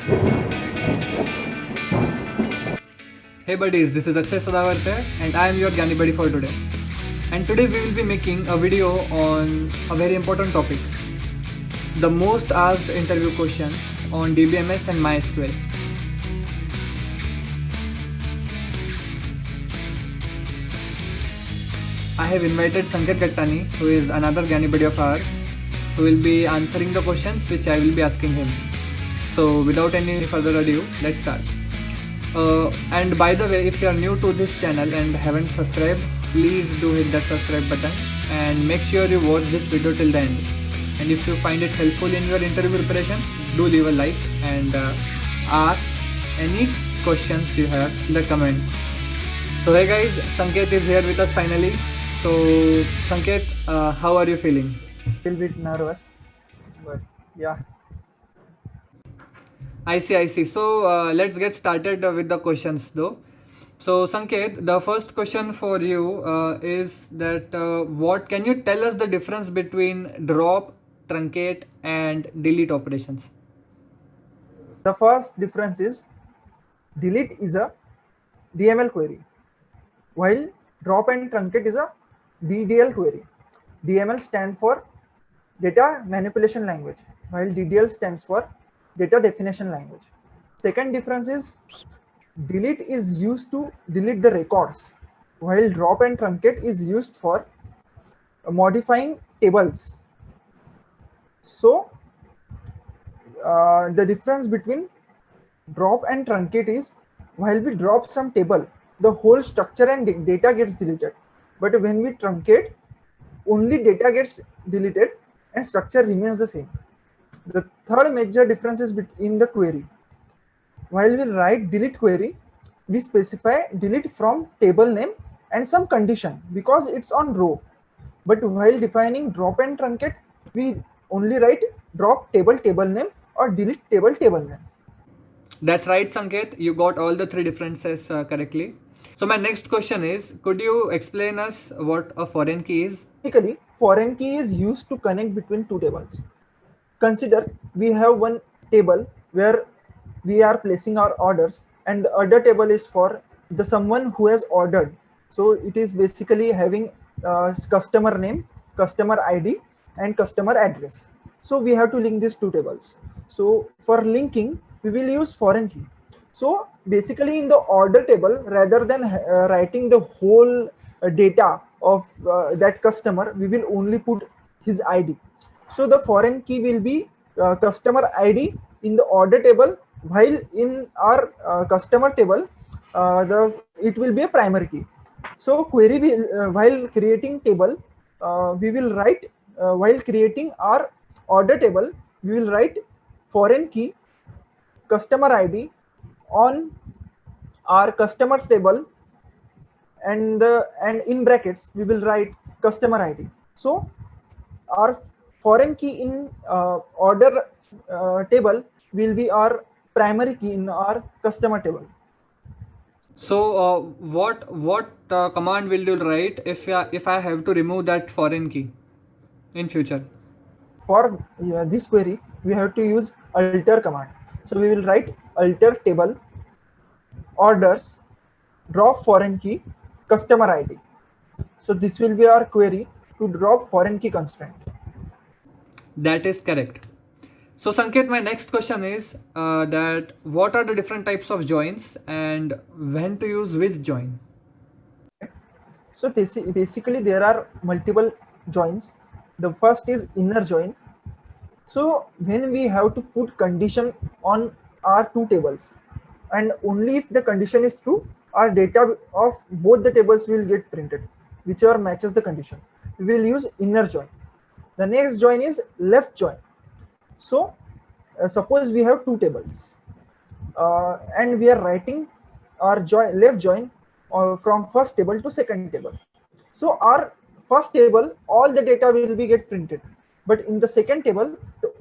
Hey buddies, this is Akshay Sadavarte and I am your Gyani buddy for today. And today we will be making a video on a very important topic. The most asked interview questions on DBMS and MySQL. I have invited Sanket Gattani, who is another Gyani buddy of ours, who will be answering the questions which I will be asking him. So without any further ado, let's start. And by the way, if you are new to this channel and haven't subscribed, please do hit that subscribe button and make sure you watch this video till the end. And if you find it helpful in your interview preparations, do leave a like and ask any questions you have in the comment. So hey guys, Sanket is here with us finally. So Sanket, how are you feeling? A little bit nervous, but yeah. I see. So let's get started with the questions though. So Sanket, the first question for you is that what can you tell us the difference between drop, truncate, and delete operations? The first difference is delete is a DML query, while drop and truncate is a DDL query. DML stands for data manipulation language, while DDL stands for data definition language. Second difference is delete is used to delete the records, while drop and truncate is used for modifying tables. So the difference between drop and truncate is while we drop some table, the whole structure and data gets deleted. But when we truncate, only data gets deleted and structure remains the same. The third major difference is in the query. While we write delete query, we specify delete from table name and some condition because it's on row. But while defining drop and truncate, we only write drop table name or delete table name. That's right, Sanket. You got all the three differences correctly. So my next question is, could you explain us what a foreign key is? Typically, foreign key is used to connect between two tables. Consider we have one table where we are placing our orders, and the other table is for the someone who has ordered. So it is basically having customer name, customer ID, and customer address. So we have to link these two tables. So for linking, we will use foreign key. So basically in the order table, rather than writing the whole data of that customer, we will only put his ID. So the foreign key will be customer ID in the order table, while in our customer table, it will be a primary key. So query will, while creating table, we will write while creating our order table, we will write foreign key customer ID on our customer table, and in brackets we will write customer ID. So our foreign key in order table will be our primary key in our customer table. So what command will you write if I have to remove that foreign key in future? For this query, we have to use alter command. So we will write alter table orders drop foreign key customer ID. So this will be our query to drop foreign key constraint. That is correct. So Sanket, my next question is that what are the different types of joins and when to use which join? So basically there are multiple joins. The first is inner join. So when we have to put condition on our two tables, and only if the condition is true, our data of both the tables will get printed, whichever matches the condition. We will use inner join. The next join is left join. So suppose we have two tables and we are writing our left join from first table to second table. So our first table, all the data will be get printed, but in the second table,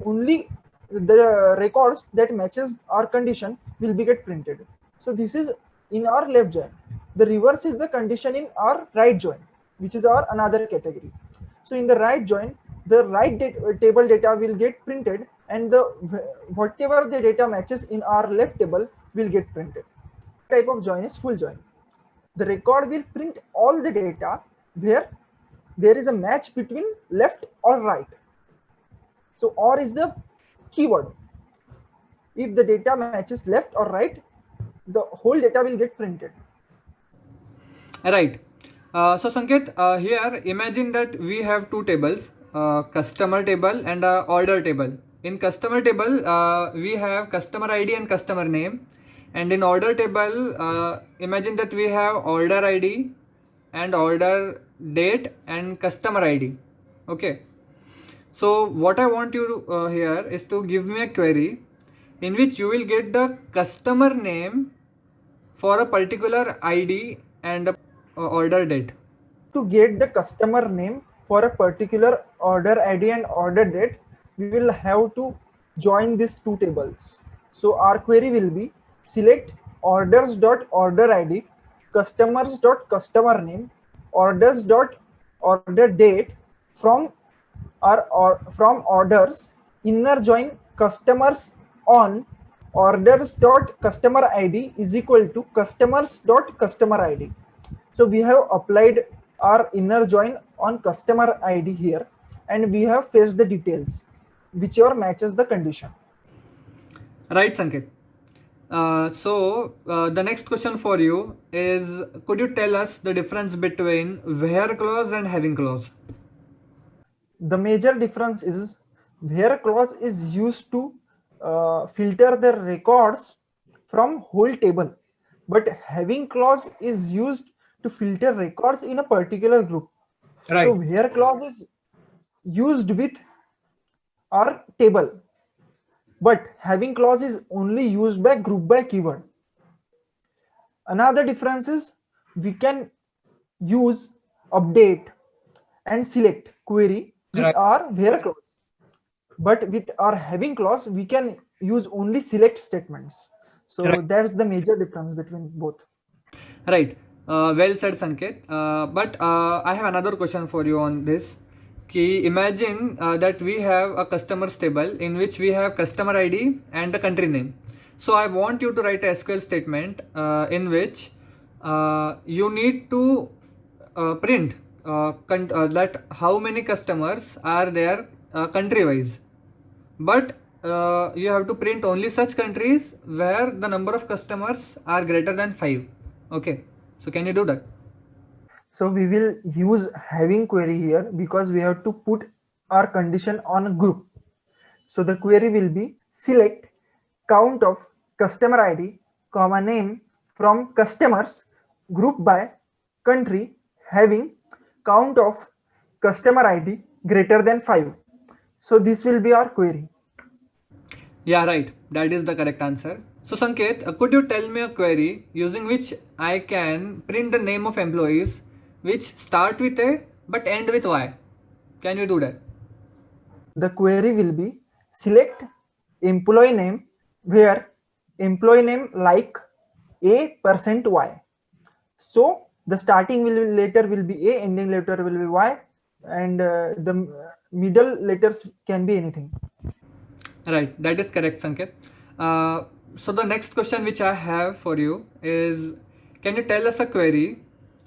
only the records that matches our condition will be get printed. So this is in our left join. The reverse is the condition in our right join, which is our another category. So in the right join, the right table data will get printed, and the whatever the data matches in our left table will get printed. Type of join is full join. The record will print all the data where there is a match between left or right. So or is the keyword. If the data matches left or right, the whole data will get printed. Right. So Sanket, here imagine that we have two tables, customer table and order table. In customer table, we have customer ID and customer name, and in order table, imagine that we have order ID and order date and customer ID. Okay. So what I want you here is to give me a query in which you will get the customer name for a particular ID and a order date. To get the customer name for a particular order ID and order date, we will have to join these two tables. So our query will be select orders.order ID, customers.customer name, orders.order date from from orders, inner join customers on orders.customer ID is equal to customers.customer ID. So we have applied our inner join on customer ID here, and we have fetched the details whichever matches the condition. Right, Sanket. So the next question for you is, could you tell us the difference between where clause and having clause? The major difference is where clause is used to filter the records from whole table, but having clause is used to filter records in a particular group. Right. So where clause is used with our table, but having clause is only used by group by keyword. Another difference is we can use update and select query with Right. our where clause, but with our having clause we can use only select statements. So Right. that's the major difference between both. Right. Well said, Sanket. But I have another question for you on this. Imagine that we have a customers table in which we have customer ID and the country name. So I want you to write a SQL statement in which you need to print that how many customers are there country wise, but you have to print only such countries where the number of customers are greater than 5. Okay, so can you do that? So we will use having query here because we have to put our condition on a group. So the query will be select count of customer ID, comma name from customers group by country having count of customer ID greater than 5. So this will be our query. Yeah, right. That is the correct answer. So Sanket, could you tell me a query using which I can print the name of employees which start with A but end with Y? Can you do that? The query will be select employee name where employee name like A%Y. So the starting letter will be A, ending letter will be Y, and the middle letters can be anything. Right, that is correct, Sanket. So the next question which I have for you is, can you tell us a query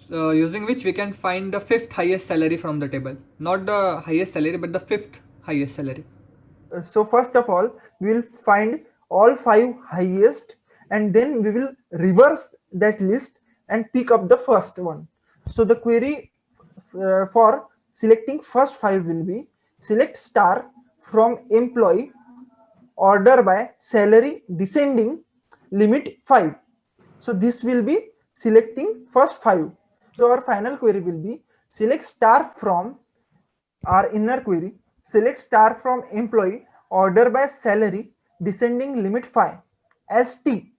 using which we can find the fifth highest salary from the table? Not the highest salary, but the fifth highest salary. So first of all, we will find all 5 highest, and then we will reverse that list and pick up the first one. So the query for selecting first 5 will be select star from employee order by salary descending limit 5. So this will be selecting first 5. So our final query will be select star from our inner query, select star from employee order by salary descending limit 5 as T,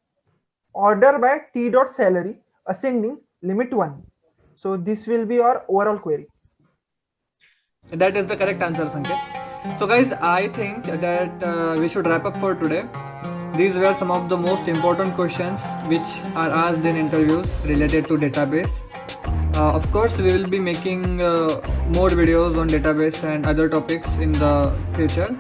order by T dot salary ascending limit 1. So this will be our overall query. That is the correct answer, Sanket. So guys, I think that we should wrap up for today. These were some of the most important questions which are asked in interviews related to database. Of course, we will be making more videos on database and other topics in the future.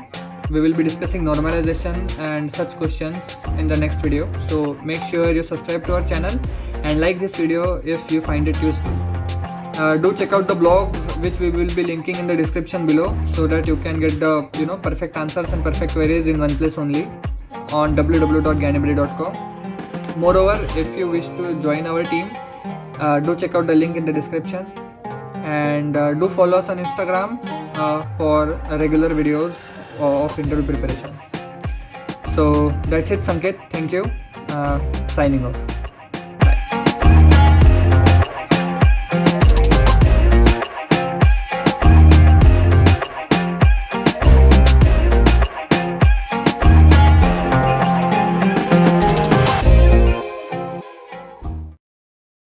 We will be discussing normalization and such questions in the next video. So make sure you subscribe to our channel and like this video if you find it useful. Do check out the blogs which we will be linking in the description below, so that you can get the perfect answers and perfect queries in one place only on www.ganibri.com. Moreover, if you wish to join our team, do check out the link in the description, and do follow us on Instagram for regular videos of interview preparation. So that's it, Sanket. Thank you. Signing off.